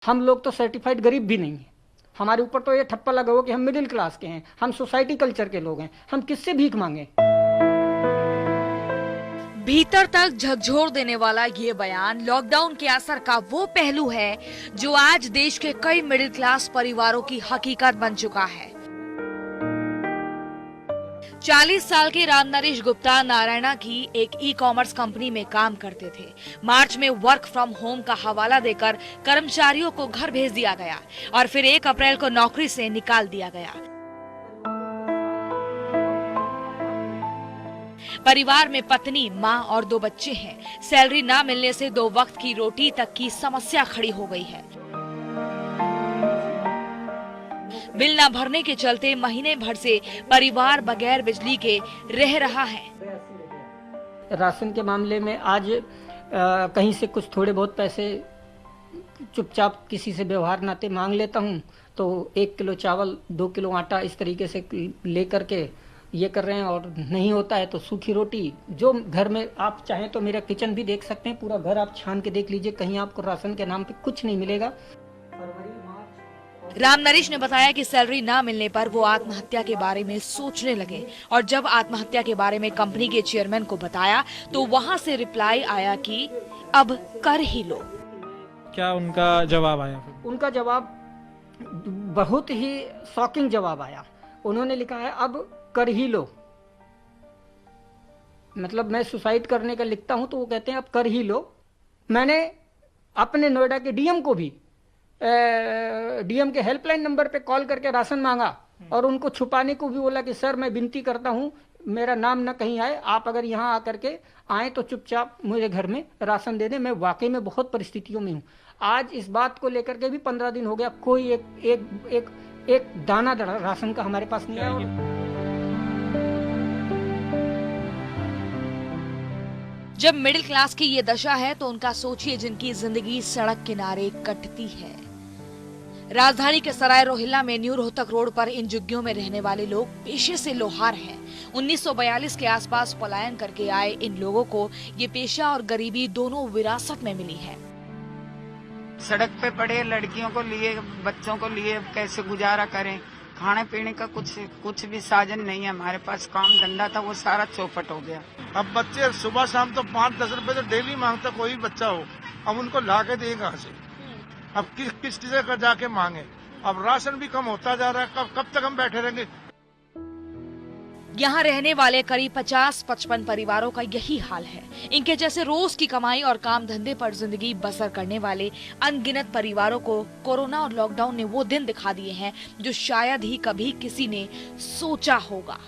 हम लोग तो सर्टिफाइड गरीब भी नहीं हैं। हमारे ऊपर तो ये ठप्पा लगा हो कि हम मिडिल क्लास के हैं, हम सोसाइटी कल्चर के लोग हैं, हम किससे भीख मांगे। भीतर तक झकझोर देने वाला ये बयान लॉकडाउन के असर का वो पहलू है जो आज देश के कई मिडिल क्लास परिवारों की हकीकत बन चुका है। 40 साल के रामनरेश गुप्ता नारायणा की एक ई कॉमर्स कंपनी में काम करते थे। मार्च में वर्क फ्रॉम होम का हवाला देकर कर्मचारियों को घर भेज दिया गया और फिर 1 अप्रैल को नौकरी से निकाल दिया गया। परिवार में पत्नी, मां और 2 बच्चे हैं। सैलरी ना मिलने से 2 वक्त की रोटी तक की समस्या खड़ी हो गई है। बिल न भरने के चलते महीने भर से परिवार बगैर बिजली के रह रहा है। राशन के मामले में आज कहीं से कुछ थोड़े बहुत पैसे चुपचाप किसी से व्यवहार नाते मांग लेता हूं, तो 1 किलो चावल, 2 किलो आटा इस तरीके से लेकर के ये कर रहे हैं। और नहीं होता है तो सूखी रोटी, जो घर में आप चाहें तो मेरा किचन भी देख सकते हैं, पूरा घर आप छान के देख लीजिए, कहीं आपको राशन के नाम पे कुछ नहीं मिलेगा। रामनरेश ने बताया कि सैलरी ना मिलने पर वो आत्महत्या के बारे में सोचने लगे और जब आत्महत्या के बारे में कंपनी के चेयरमैन को बताया तो वहां से रिप्लाई आया कि अब कर ही लो। क्या उनका जवाब आया? उनका जवाब बहुत ही शॉकिंग जवाब आया। उन्होंने लिखा है अब कर ही लो। मतलब मैं सुसाइड करने का लिखता हूं तो वो कहते हैं अब कर ही लो। मैंने अपने नोएडा के डीएम को भी डीएम के हेल्पलाइन नंबर पे कॉल करके राशन मांगा और उनको छुपाने को भी बोला कि सर मैं विनती करता हूं मेरा नाम ना कहीं आए, आप अगर यहाँ आकर के आए तो चुपचाप मुझे घर में राशन दे दें। मैं वाकई में बहुत परिस्थितियों में हूँ। आज इस बात को लेकर के भी 15 दिन हो गया, कोई एक दाना राशन का हमारे पास नहीं आया। जब मिडिल क्लास की ये दशा है तो उनका सोचिए जिनकी जिंदगी सड़क किनारे कटती है। राजधानी के सराय रोहिल्ला में न्यू रोहतक रोड पर इन झुग्गियों में रहने वाले लोग पेशे से लोहार हैं। 1942 के आसपास पलायन करके आए इन लोगों को ये पेशा और गरीबी दोनों विरासत में मिली है। सड़क पे पड़े लड़कियों को लिए, बच्चों को लिए कैसे गुजारा करें। खाने पीने का कुछ भी साधन नहीं है हमारे पास। काम धंधा था वो सारा चौपट हो गया। अब बच्चे सुबह शाम तो 5-10 रुपए तो डेली मांगता कोई भी बच्चा हो, अब उनको ला के दें कहाँ से? अब किस चीज का जाके मांगे? अब राशन भी कम होता जा रहा है, कब तक हम बैठे रहेंगे? यहाँ रहने वाले करीब 50-55 परिवारों का यही हाल है। इनके जैसे रोज की कमाई और काम धंधे पर जिंदगी बसर करने वाले अनगिनत परिवारों को कोरोना और लॉकडाउन ने वो दिन दिखा दिए हैं जो शायद ही कभी किसी ने सोचा होगा।